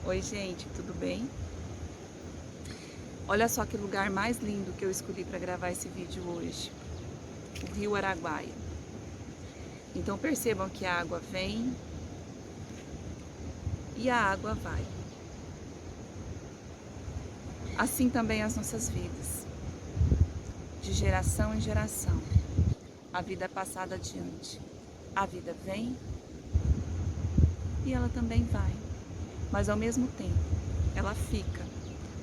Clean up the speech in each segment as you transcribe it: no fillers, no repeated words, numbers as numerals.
Oi, gente, tudo bem? Olha só que lugar mais lindo que eu escolhi para gravar esse vídeo hoje, o Rio Araguaia. Então percebam que a água vem e a água vai. Assim também as nossas vidas, de geração em geração. A vida é passada adiante. A vida vem e ela também vai. Mas ao mesmo tempo, ela fica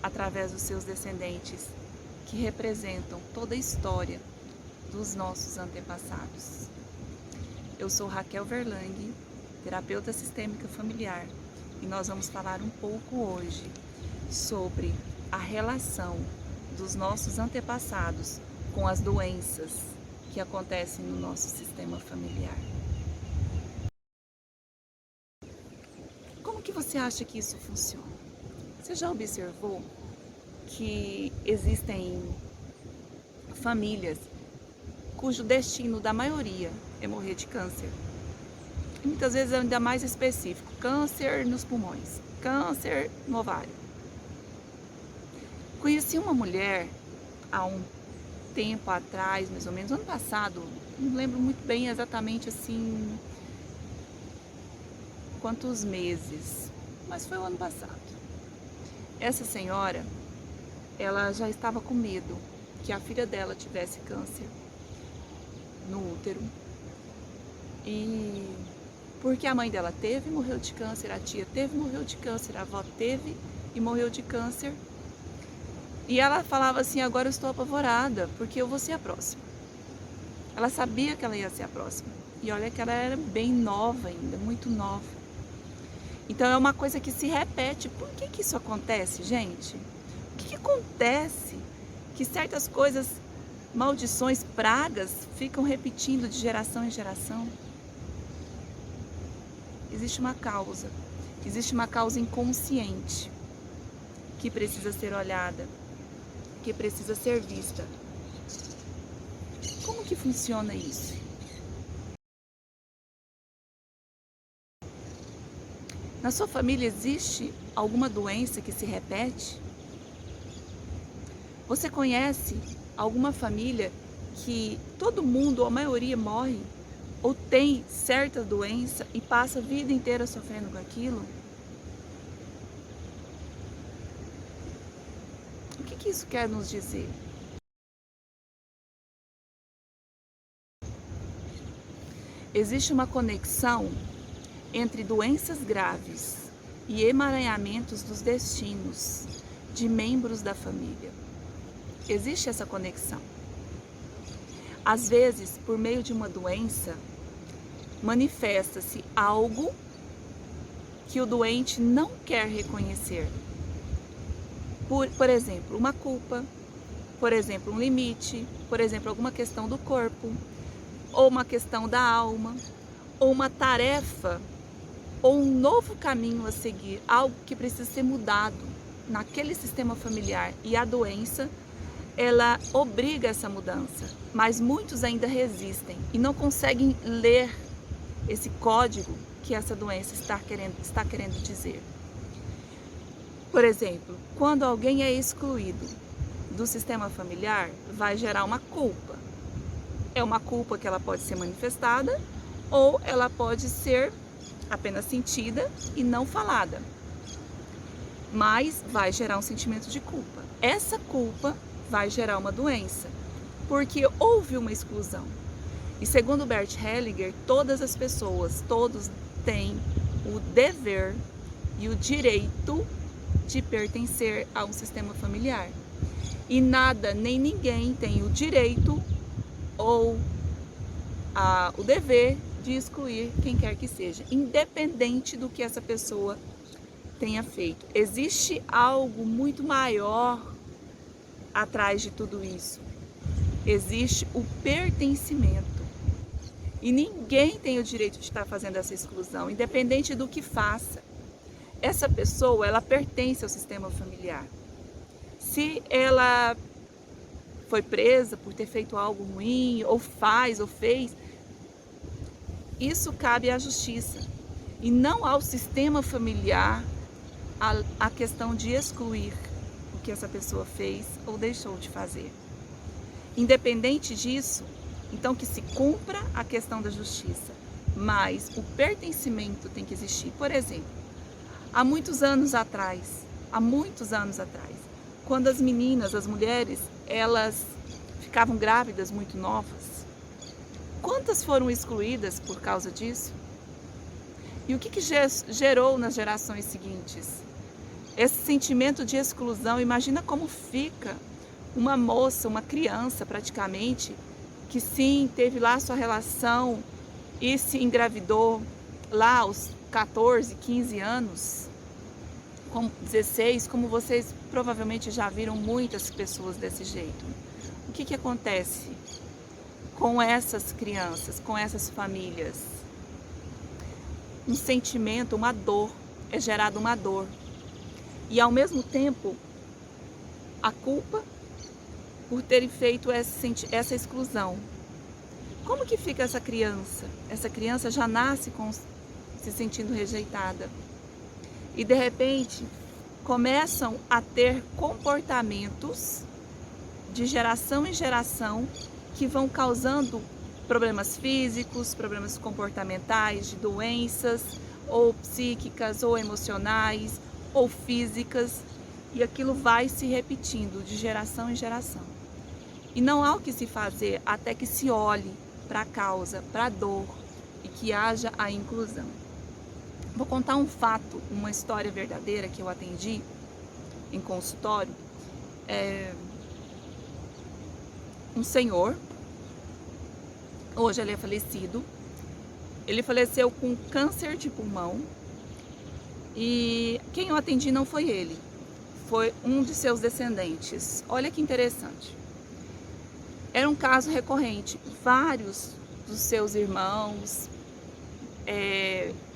através dos seus descendentes, que representam toda a história dos nossos antepassados. Eu sou Raquel Verlang, terapeuta sistêmica familiar, e nós vamos falar um pouco hoje sobre a relação dos nossos antepassados com as doenças que acontecem no nosso sistema familiar. Como que você acha que isso funciona? Você já observou que existem famílias cujo destino da maioria é morrer de câncer? E muitas vezes é ainda mais específico, câncer nos pulmões, câncer no ovário. Conheci uma mulher há um tempo atrás, mais ou menos, ano passado, não lembro muito bem exatamente assim quantos meses, mas foi o ano passado. Essa senhora, ela já estava com medo que a filha dela tivesse câncer no útero. E porque a mãe dela teve e morreu de câncer, a tia teve e morreu de câncer, a avó teve e morreu de câncer. E ela falava assim: agora eu estou apavorada, porque eu vou ser a próxima. Ela sabia que ela ia ser a próxima. E olha que ela era bem nova ainda, muito nova. Então é uma coisa que se repete. Por que isso acontece, gente? O que acontece que certas coisas, maldições, pragas, ficam repetindo de geração em geração? Existe uma causa inconsciente que precisa ser olhada, que precisa ser vista. Como que funciona isso? Na sua família existe alguma doença que se repete? Você conhece alguma família que todo mundo, ou a maioria, morre ou tem certa doença e passa a vida inteira sofrendo com aquilo? O que isso quer nos dizer? Existe uma conexão entre doenças graves e emaranhamentos dos destinos de membros da família. Existe essa conexão. Às vezes, por meio de uma doença, manifesta-se algo que o doente não quer reconhecer. Por exemplo, uma culpa, por exemplo, um limite, por exemplo, alguma questão do corpo, ou uma questão da alma, ou uma tarefa, ou um novo caminho a seguir, algo que precisa ser mudado naquele sistema familiar. E a doença, ela obriga essa mudança, mas muitos ainda resistem e não conseguem ler esse código que essa doença está querendo dizer. Por exemplo, quando alguém é excluído do sistema familiar, vai gerar uma culpa. É uma culpa que ela pode ser manifestada ou ela pode ser apenas sentida e não falada. Mas vai gerar um sentimento de culpa. Essa culpa vai gerar uma doença, porque houve uma exclusão. E segundo Bert Hellinger, todas as pessoas, todos têm o dever e o direito de pertencer a um sistema familiar. E nada, nem ninguém tem o direito ou o dever de excluir quem quer que seja, independente do que essa pessoa tenha feito. Existe algo muito maior atrás de tudo isso. Existe o pertencimento. E ninguém tem o direito de estar fazendo essa exclusão, independente do que faça. Essa pessoa, ela pertence ao sistema familiar. Se ela foi presa por ter feito algo ruim, ou faz, ou fez, isso cabe à justiça e não ao sistema familiar a questão de excluir o que essa pessoa fez ou deixou de fazer. Independente disso, então que se cumpra a questão da justiça, mas o pertencimento tem que existir. Por exemplo, há muitos anos atrás, quando as meninas, as mulheres, elas ficavam grávidas muito novas, quantas foram excluídas por causa disso? E o que gerou nas gerações seguintes? Esse sentimento de exclusão. Imagina como fica uma moça, uma criança praticamente, que sim, teve lá sua relação e se engravidou lá aos 14, 15 anos, com 16, como vocês provavelmente já viram muitas pessoas desse jeito. O que acontece com essas crianças, com essas famílias? Um sentimento, uma dor, é gerada uma dor. E ao mesmo tempo, a culpa por terem feito essa exclusão. Como que fica essa criança? Essa criança já nasce se sentindo rejeitada. E de repente, começam a ter comportamentos de geração em geração que vão causando problemas físicos, problemas comportamentais, de doenças, ou psíquicas, ou emocionais, ou físicas, e aquilo vai se repetindo de geração em geração. E não há o que se fazer até que se olhe para a causa, para a dor, e que haja a inclusão. Vou contar um fato, uma história verdadeira que eu atendi em consultório. Um senhor, hoje ele é falecido, ele faleceu com câncer de pulmão, e quem eu atendi não foi ele, foi um de seus descendentes. Olha que interessante. Era um caso recorrente. Vários dos seus irmãos,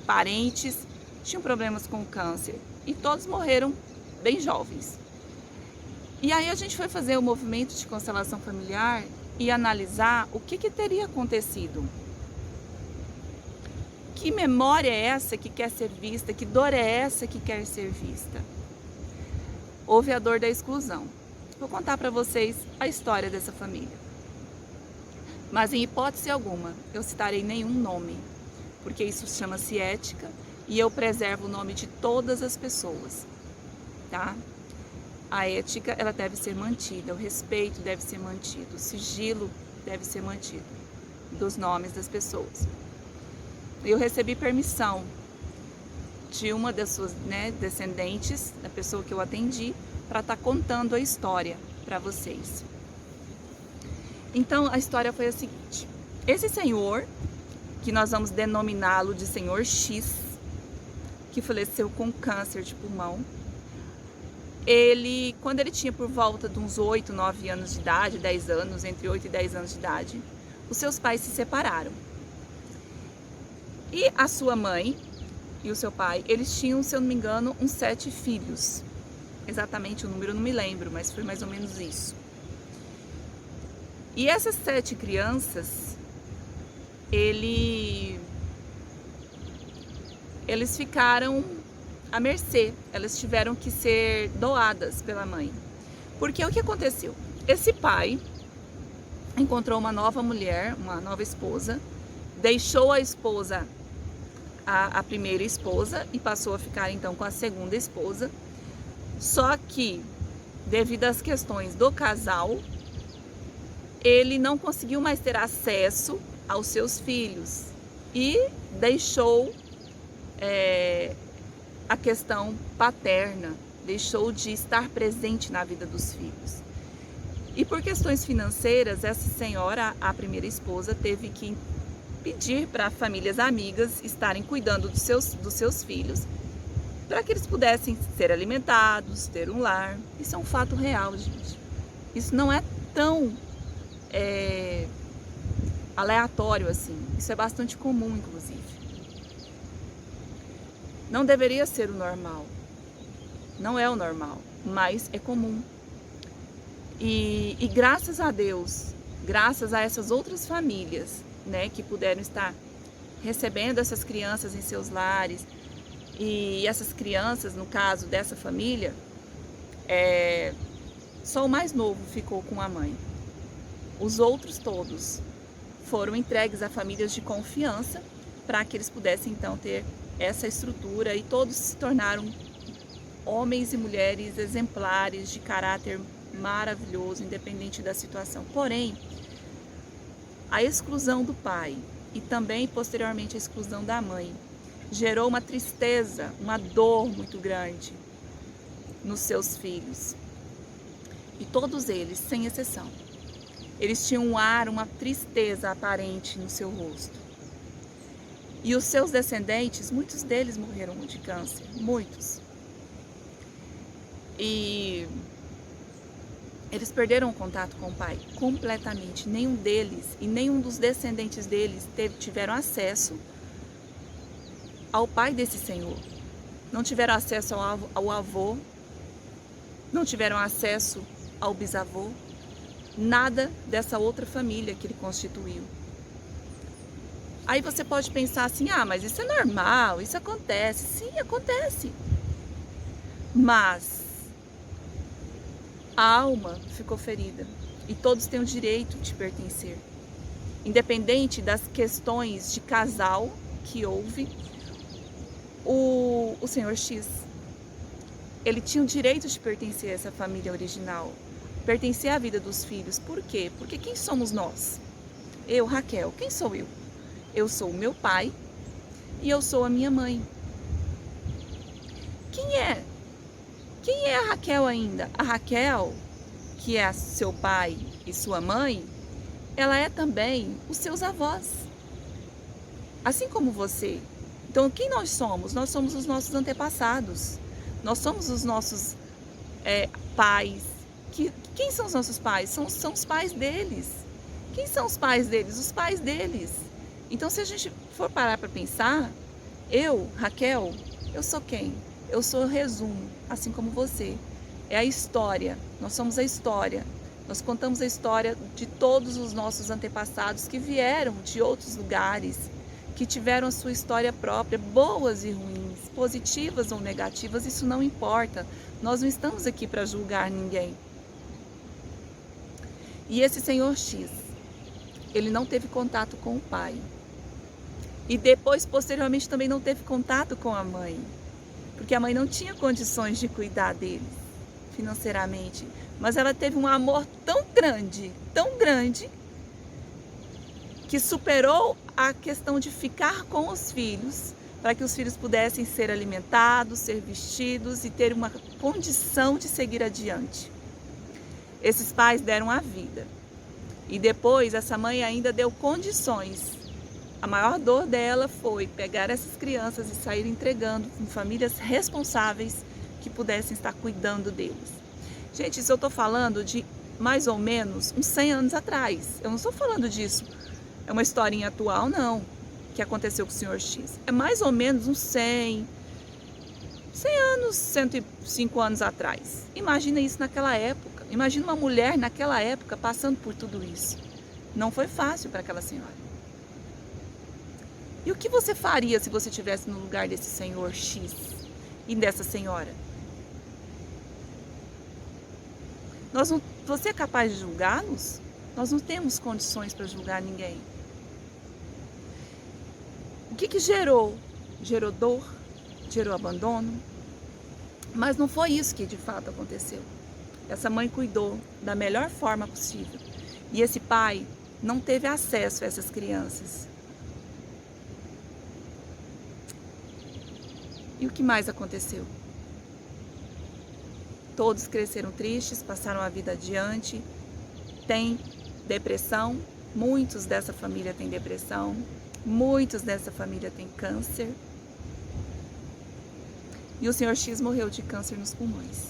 parentes, tinham problemas com câncer. E todos morreram bem jovens. E aí a gente foi fazer o movimento de constelação familiar e analisar o que teria acontecido. Que memória é essa que quer ser vista? Que dor é essa que quer ser vista? Houve a dor da exclusão. Vou contar para vocês a história dessa família. Mas em hipótese alguma, eu citarei nenhum nome, porque isso chama-se ética e eu preservo o nome de todas as pessoas, tá? A ética, ela deve ser mantida, o respeito deve ser mantido, o sigilo deve ser mantido dos nomes das pessoas. Eu recebi permissão de uma das suas descendentes, da pessoa que eu atendi, para estar contando a história para vocês. Então, a história foi a seguinte. Esse senhor, que nós vamos denominá-lo de senhor X, que faleceu com câncer de pulmão, quando ele tinha por volta de uns 8, 9 anos de idade, 10 anos, entre 8 e 10 anos de idade, os seus pais se separaram. E a sua mãe e o seu pai, eles tinham, se eu não me engano, uns 7 filhos. Exatamente o número eu não me lembro, mas foi mais ou menos isso. E essas 7 crianças, eles ficaram à mercê, elas tiveram que ser doadas pela mãe. Porque o que aconteceu? Esse pai encontrou uma nova mulher, uma nova esposa, deixou a esposa, a primeira esposa, e passou a ficar então com a segunda esposa. Só que, devido às questões do casal, ele não conseguiu mais ter acesso aos seus filhos e deixou a questão paterna, deixou de estar presente na vida dos filhos. E por questões financeiras, essa senhora, a primeira esposa, teve que pedir para famílias amigas estarem cuidando dos seus filhos, para que eles pudessem ser alimentados, ter um lar. Isso é um fato real, gente. Isso não é tão aleatório assim. Isso é bastante comum, inclusive. Não deveria ser o normal. Não é o normal, mas é comum. E graças a Deus, graças a essas outras famílias, que puderam estar recebendo essas crianças em seus lares E essas crianças, no caso dessa família, só o mais novo ficou com a mãe. Os outros todos foram entregues a famílias de confiança para que eles pudessem então ter essa estrutura, e todos se tornaram homens e mulheres exemplares de caráter maravilhoso, independente da situação. Porém, a exclusão do pai e também posteriormente a exclusão da mãe gerou uma tristeza, uma dor muito grande nos seus filhos. E todos eles, sem exceção, eles tinham um ar, uma tristeza aparente no seu rosto. E os seus descendentes, muitos deles morreram de câncer, muitos. E eles perderam o contato com o pai completamente. Nenhum deles e nenhum dos descendentes deles tiveram acesso ao pai desse senhor. Não tiveram acesso ao avô, não tiveram acesso ao bisavô, nada dessa outra família que ele constituiu. Aí você pode pensar assim, mas isso é normal, isso acontece. Sim, acontece. Mas a alma ficou ferida e todos têm o direito de pertencer. Independente das questões de casal que houve, o senhor X, ele tinha o direito de pertencer a essa família original, pertencer à vida dos filhos. Por quê? Porque quem somos nós? Eu, Raquel, quem sou eu? Eu sou o meu pai e eu sou a minha mãe. Quem é a Raquel ainda? A Raquel, que é seu pai e sua mãe, ela é também os seus avós. Assim como você. Então, quem nós somos? Nós somos os nossos antepassados. Nós somos os nossos pais. Quem são os nossos pais? São os pais deles. Quem são os pais deles? Os pais deles. Então, se a gente for parar para pensar, eu, Raquel, eu sou quem? Eu sou o resumo, assim como você. É a história. Nós somos a história. Nós contamos a história de todos os nossos antepassados que vieram de outros lugares, que tiveram a sua história própria, boas e ruins, positivas ou negativas, isso não importa. Nós não estamos aqui para julgar ninguém. E esse senhor X, ele não teve contato com o pai. E depois, posteriormente, também não teve contato com a mãe. Porque a mãe não tinha condições de cuidar dele financeiramente. Mas ela teve um amor tão grande, que superou a questão de ficar com os filhos, para que os filhos pudessem ser alimentados, ser vestidos e ter uma condição de seguir adiante. Esses pais deram a vida. E depois essa mãe ainda deu condições. A maior dor dela foi pegar essas crianças e sair entregando em famílias responsáveis que pudessem estar cuidando deles. Gente, isso eu estou falando de mais ou menos uns 100 anos atrás. Eu não estou falando disso. É uma historinha atual, não, que aconteceu com o senhor X. É mais ou menos uns 100 anos, 105 anos atrás. Imagina isso naquela época. Imagina uma mulher naquela época passando por tudo isso. Não foi fácil para aquela senhora. E o que você faria se você estivesse no lugar desse senhor X e dessa senhora? Você é capaz de julgá-los? Nós não temos condições para julgar ninguém. O que gerou? Gerou dor, gerou abandono, mas não foi isso que de fato aconteceu. Essa mãe cuidou da melhor forma possível e esse pai não teve acesso a essas crianças. E o que mais aconteceu? Todos cresceram tristes, passaram a vida adiante, têm depressão, muitos dessa família têm depressão, muitos dessa família têm câncer. E o senhor X morreu de câncer nos pulmões.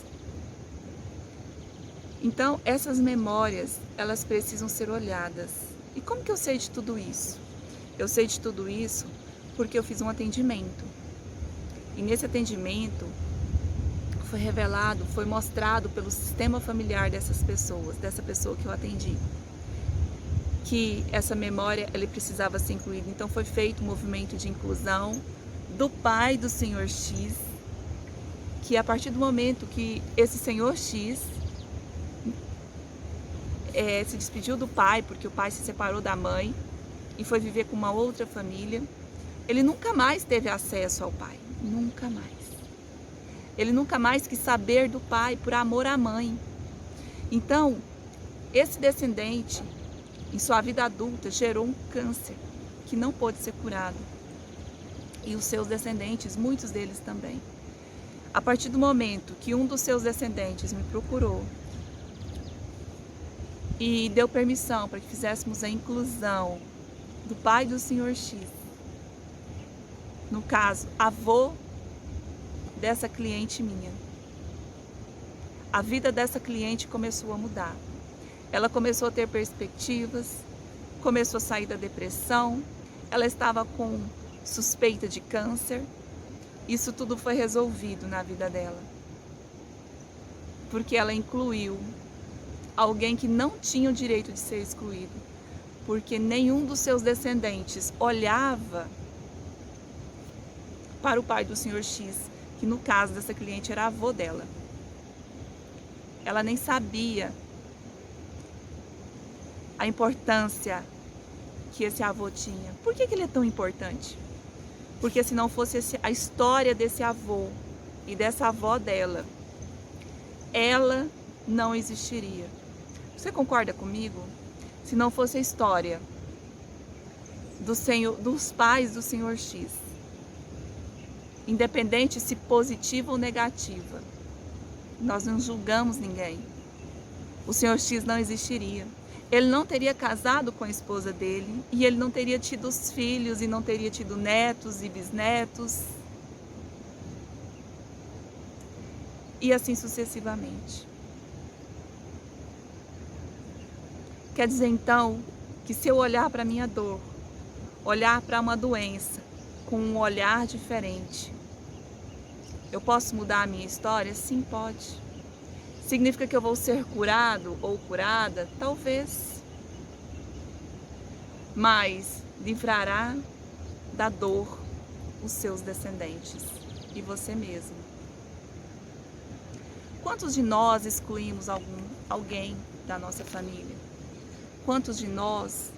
Então, essas memórias, elas precisam ser olhadas. E como que eu sei de tudo isso? Eu sei de tudo isso porque eu fiz um atendimento. E nesse atendimento foi revelado, foi mostrado pelo sistema familiar dessas pessoas, dessa pessoa que eu atendi, que essa memória ela precisava ser incluída. Então foi feito um movimento de inclusão do pai do senhor X, que a partir do momento que esse senhor X se despediu do pai, porque o pai se separou da mãe e foi viver com uma outra família, ele nunca mais teve acesso ao pai, nunca mais. Ele nunca mais quis saber do pai por amor à mãe. Então, esse descendente, em sua vida adulta, gerou um câncer que não pôde ser curado. E os seus descendentes, muitos deles também. A partir do momento que um dos seus descendentes me procurou e deu permissão para que fizéssemos a inclusão do pai do senhor X, no caso, avô dessa cliente minha, a vida dessa cliente começou a mudar. Ela começou a ter perspectivas, começou a sair da depressão, ela estava com suspeita de câncer. Isso tudo foi resolvido na vida dela, porque ela incluiu alguém que não tinha o direito de ser excluído, porque nenhum dos seus descendentes olhava para o pai do senhor X, que no caso dessa cliente era avô dela. Ela nem sabia a importância que esse avô tinha. Por que ele é tão importante? Porque se não fosse a história desse avô e dessa avó dela, ela não existiria. Você concorda comigo? Se não fosse a história dos pais do senhor X, independente se positiva ou negativa, nós não julgamos ninguém. O senhor X não existiria. Ele não teria casado com a esposa dele e ele não teria tido os filhos e não teria tido netos e bisnetos. E assim sucessivamente. Quer dizer então que se eu olhar para a minha dor, olhar para uma doença com um olhar diferente, eu posso mudar a minha história? Sim, pode. Significa que eu vou ser curado ou curada? Talvez. Mas livrará da dor os seus descendentes e você mesmo. Quantos de nós excluímos alguém da nossa família? Quantos de nós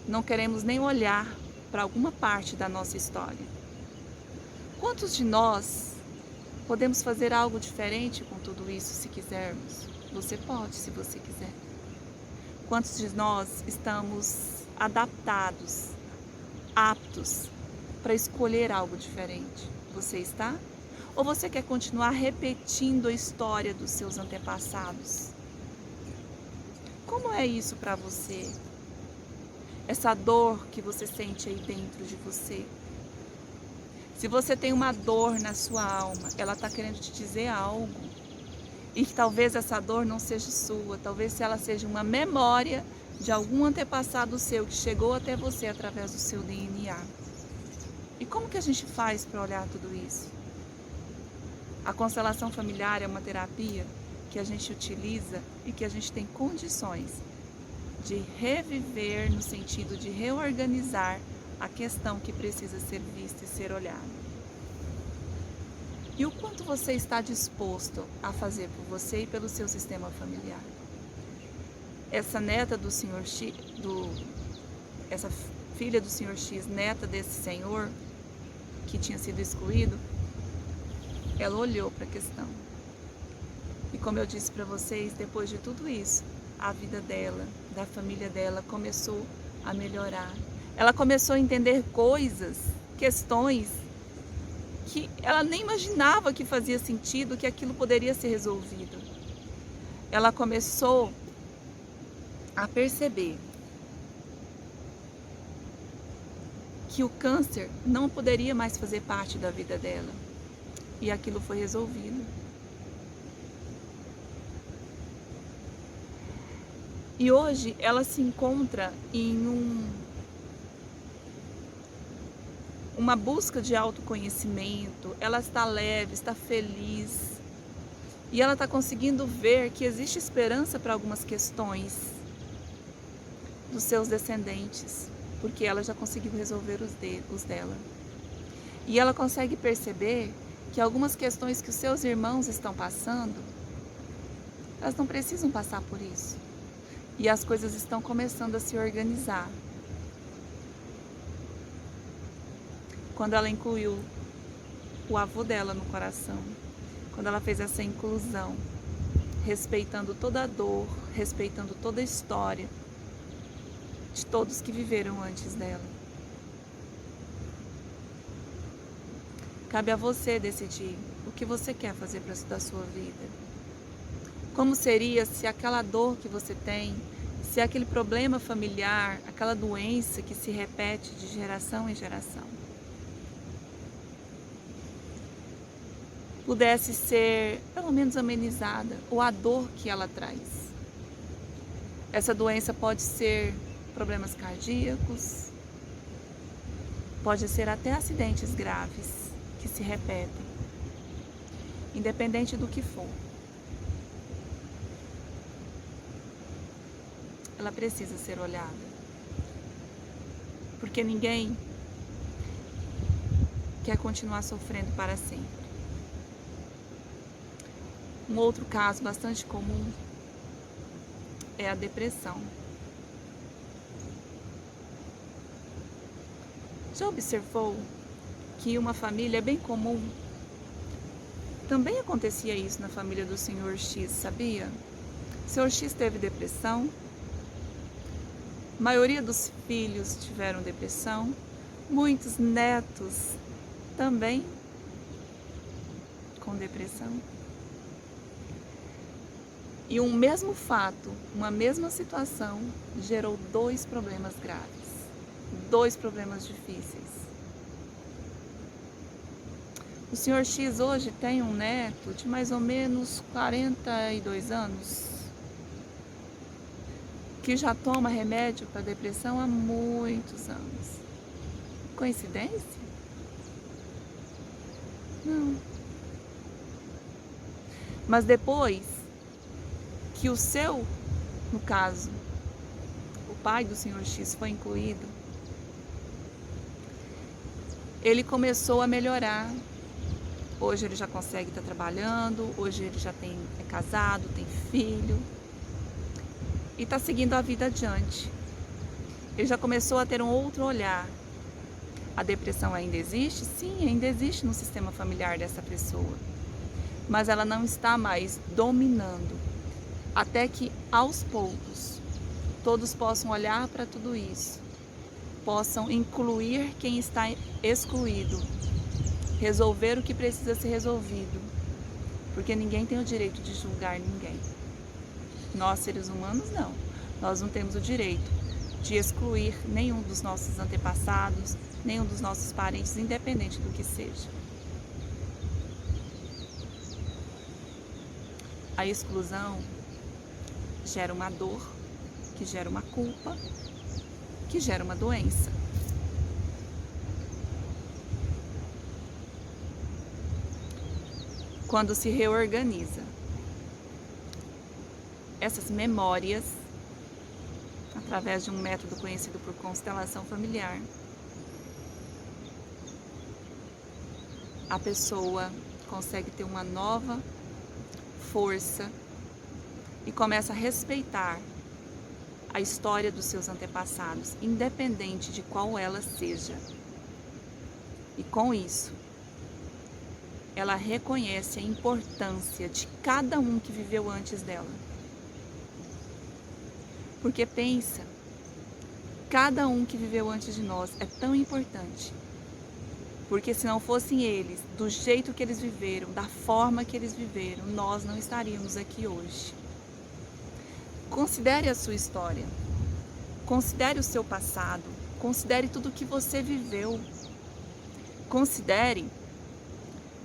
não queremos nem olhar para alguma parte da nossa história? Quantos de nós podemos fazer algo diferente com tudo isso se quisermos? Você pode, se você quiser. Quantos de nós estamos adaptados, aptos para escolher algo diferente? Você está? Ou você quer continuar repetindo a história dos seus antepassados? Como é isso para você? Essa dor que você sente aí dentro de você? Se você tem uma dor na sua alma, ela está querendo te dizer algo. E que talvez essa dor não seja sua, talvez ela seja uma memória de algum antepassado seu que chegou até você através do seu DNA. E como que a gente faz para olhar tudo isso? A constelação familiar é uma terapia que a gente utiliza e que a gente tem condições de reviver no sentido de reorganizar a questão que precisa ser vista e ser olhada. E o quanto você está disposto a fazer por você e pelo seu sistema familiar? Essa neta do senhor X, essa filha do senhor X, neta desse senhor que tinha sido excluído, ela olhou para a questão. E como eu disse para vocês, depois de tudo isso, a vida dela, da família dela, começou a melhorar. Ela começou a entender coisas, questões, que ela nem imaginava que fazia sentido, que aquilo poderia ser resolvido. Ela começou a perceber que o câncer não poderia mais fazer parte da vida dela. E aquilo foi resolvido. E hoje ela se encontra em uma busca de autoconhecimento, ela está leve, está feliz. E ela está conseguindo ver que existe esperança para algumas questões dos seus descendentes. porque ela já conseguiu resolver os dela. E ela consegue perceber que algumas questões que os seus irmãos estão passando, elas não precisam passar por isso. E as coisas estão começando a se organizar. Quando ela incluiu o avô dela no coração, quando ela fez essa inclusão, respeitando toda a dor, respeitando toda a história de todos que viveram antes dela. Cabe a você decidir o que você quer fazer da sua vida. Como seria se aquela dor que você tem, se aquele problema familiar, aquela doença que se repete de geração em geração, pudesse ser pelo menos amenizada, ou a dor que ela traz. Essa doença pode ser problemas cardíacos, pode ser até acidentes graves que se repetem, independente do que for. Ela precisa ser olhada, porque ninguém quer continuar sofrendo para sempre. Um outro caso bastante comum é a depressão. Já observou que uma família é bem comum? Também acontecia isso na família do Sr. X, sabia? O Sr. X teve depressão, a maioria dos filhos tiveram depressão, muitos netos também com depressão. E um mesmo fato, uma mesma situação, gerou 2 problemas graves, 2 problemas difíceis. O Sr. X hoje tem um neto de mais ou menos 42 anos, que já toma remédio para depressão há muitos anos. Coincidência? Não. Mas depois que no caso, o pai do Sr. X foi incluído, ele começou a melhorar. Hoje ele já consegue estar trabalhando, hoje ele já é casado, tem filho e está seguindo a vida adiante. Ele já começou a ter um outro olhar. A depressão ainda existe? Sim, ainda existe no sistema familiar dessa pessoa, mas ela não está mais dominando. Até que, aos poucos, todos possam olhar para tudo isso, possam incluir quem está excluído, resolver o que precisa ser resolvido, porque ninguém tem o direito de julgar ninguém. Nós, seres humanos, não. Nós não temos o direito de excluir nenhum dos nossos antepassados, nenhum dos nossos parentes, independente do que seja. A exclusão gera uma dor, que gera uma culpa, que gera uma doença. Quando se reorganiza essas memórias, através de um método conhecido por constelação familiar, a pessoa consegue ter uma nova força e começa a respeitar a história dos seus antepassados, independente de qual ela seja. E com isso, ela reconhece a importância de cada um que viveu antes dela. Porque pensa, cada um que viveu antes de nós é tão importante. Porque se não fossem eles, do jeito que eles viveram, da forma que eles viveram, nós não estaríamos aqui hoje. Considere a sua história, considere o seu passado, considere tudo o que você viveu, considere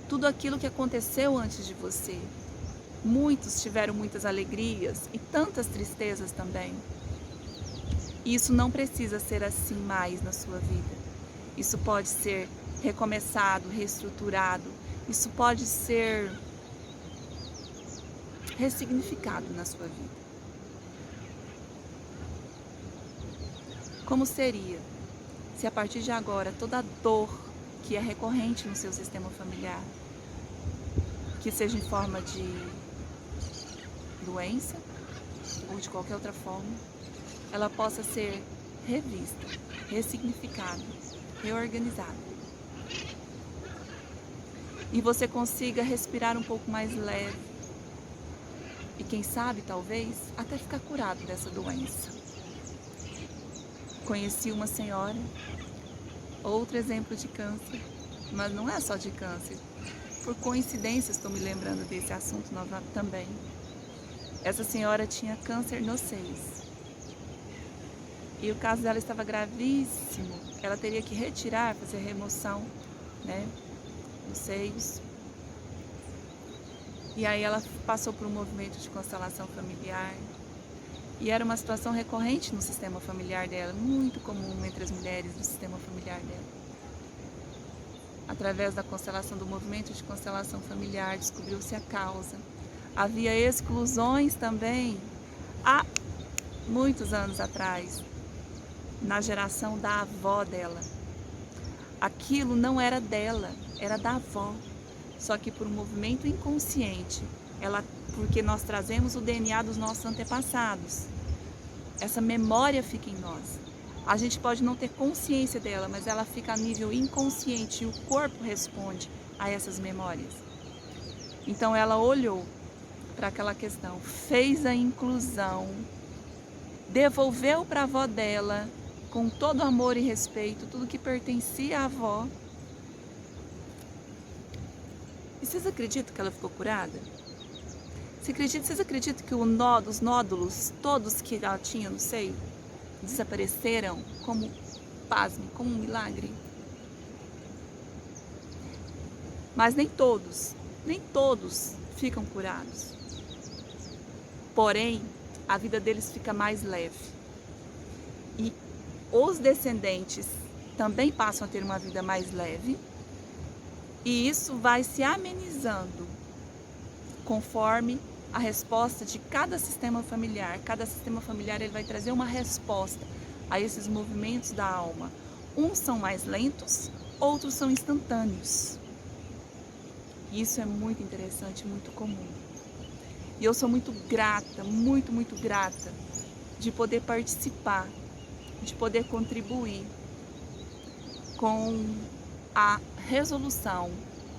tudo aquilo que aconteceu antes de você. Muitos tiveram muitas alegrias e tantas tristezas também. E isso não precisa ser assim mais na sua vida. Isso pode ser recomeçado, reestruturado. Isso pode ser ressignificado na sua vida. Como seria se a partir de agora toda dor que é recorrente no seu sistema familiar, que seja em forma de doença ou de qualquer outra forma, ela possa ser revista, ressignificada, reorganizada. E você consiga respirar um pouco mais leve. E quem sabe, talvez, até ficar curado dessa doença. Conheci uma senhora, outro exemplo de câncer, mas não é só de câncer. Por coincidência, estou me lembrando desse assunto também. Essa senhora tinha câncer nos seios. E o caso dela estava gravíssimo. Ela teria que retirar, fazer remoção, nos seios. E aí ela passou por um movimento de constelação familiar. E era uma situação recorrente no sistema familiar dela, muito comum entre as mulheres do sistema familiar dela. Através da constelação, do movimento de constelação familiar, descobriu-se a causa. Havia exclusões também, há muitos anos atrás, na geração da avó dela. Aquilo não era dela, era da avó. Só que por um movimento inconsciente, porque nós trazemos o DNA dos nossos antepassados. Essa memória fica em nós. A gente pode não ter consciência dela, mas ela fica a nível inconsciente e o corpo responde a essas memórias. Então ela olhou para aquela questão, fez a inclusão, devolveu para a avó dela, com todo amor e respeito, tudo que pertencia à avó. E vocês acreditam que ela ficou curada? Vocês acreditam que os nódulos, todos que ela tinha no seio, desapareceram como, pasme, como um milagre? Mas nem todos ficam curados. Porém, a vida deles fica mais leve. E os descendentes também passam a ter uma vida mais leve. E isso vai se amenizando conforme a resposta de cada sistema familiar. Cada sistema familiar ele vai trazer uma resposta a esses movimentos da alma. Uns são mais lentos, outros são instantâneos. E isso é muito interessante, muito comum. E eu sou muito grata, muito grata de poder participar, de poder contribuir com a resolução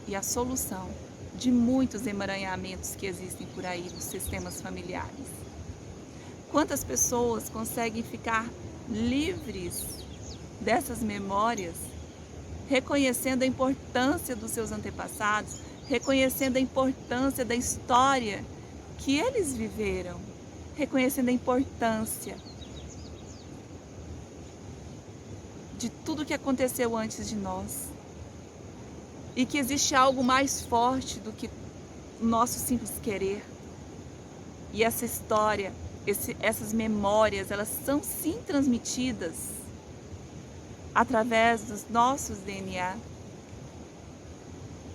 e a solução de muitos emaranhamentos que existem por aí nos sistemas familiares. Quantas pessoas conseguem ficar livres dessas memórias, reconhecendo a importância dos seus antepassados, reconhecendo a importância da história que eles viveram, reconhecendo a importância de tudo que aconteceu antes de nós. E que existe algo mais forte do que o nosso simples querer. E essa história, essas memórias, elas são sim transmitidas através dos nossos DNA.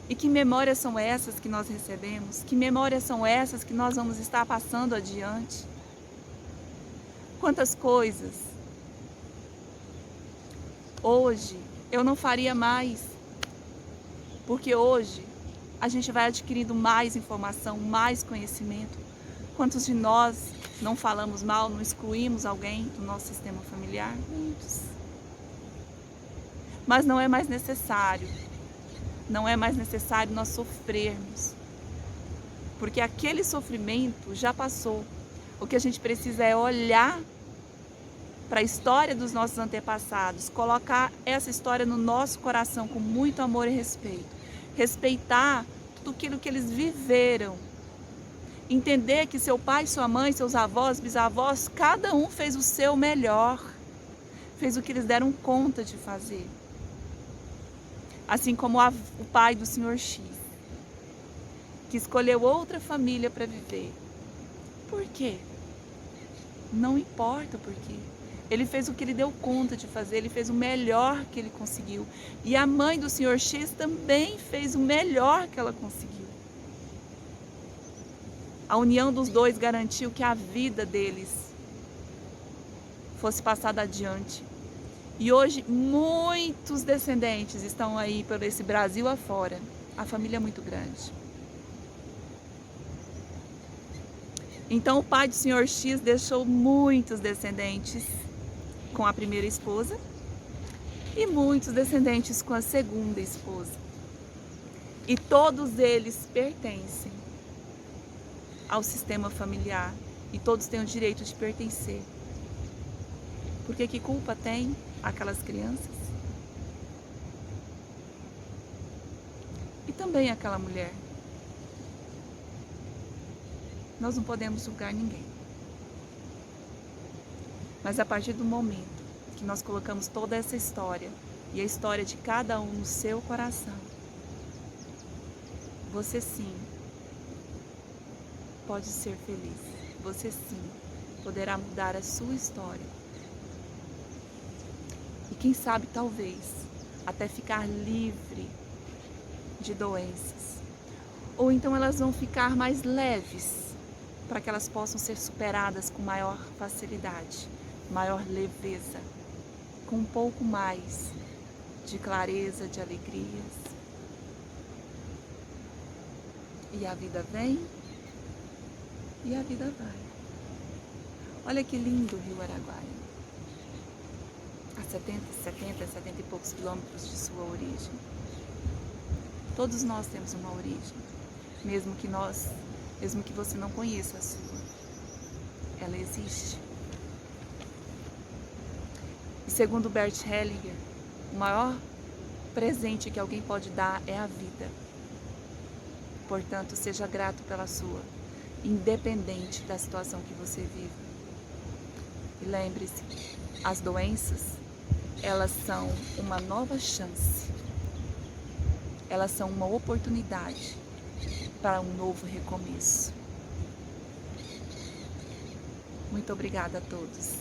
E que memórias são essas que nós recebemos? Que memórias são essas que nós vamos estar passando adiante? Quantas coisas hoje eu não faria mais, porque hoje a gente vai adquirindo mais informação, mais conhecimento. Quantos de nós não falamos mal, não excluímos alguém do nosso sistema familiar? Muitos. Mas não é mais necessário. Não é mais necessário nós sofrermos, porque aquele sofrimento já passou. O que a gente precisa é olhar para a história dos nossos antepassados, colocar essa história no nosso coração com muito amor e respeito, respeitar tudo aquilo que eles viveram, entender que seu pai, sua mãe, seus avós, bisavós, cada um fez o seu melhor, fez o que eles deram conta de fazer. Assim como o pai do Sr. X, que escolheu outra família para viver. Por quê? Não importa o porquê. Ele fez o que ele deu conta de fazer, ele fez o melhor que ele conseguiu. E a mãe do Sr. X também fez o melhor que ela conseguiu. A união dos dois garantiu que a vida deles fosse passada adiante. E hoje muitos descendentes estão aí por esse Brasil afora. A família é muito grande. Então o pai do Sr. X deixou muitos descendentes com a primeira esposa e muitos descendentes com a segunda esposa. E todos eles pertencem ao sistema familiar e todos têm o direito de pertencer. Porque que culpa tem aquelas crianças? E também aquela mulher. Nós não podemos julgar ninguém. Mas a partir do momento que nós colocamos toda essa história e a história de cada um no seu coração, você sim pode ser feliz. Você sim poderá mudar a sua história. E quem sabe, talvez, até ficar livre de doenças. Ou então elas vão ficar mais leves, para que elas possam ser superadas com maior facilidade, maior leveza, com um pouco mais de clareza, de alegrias. E a vida vem e a vida vai. Olha que lindo o Rio Araguaia. A 70 e poucos quilômetros de sua origem. Todos nós temos uma origem, mesmo que você não conheça a sua. Ela existe. E segundo Bert Hellinger, o maior presente que alguém pode dar é a vida. Portanto, seja grato pela sua, independente da situação que você vive. E lembre-se, as doenças, elas são uma nova chance. Elas são uma oportunidade para um novo recomeço. Muito obrigada a todos.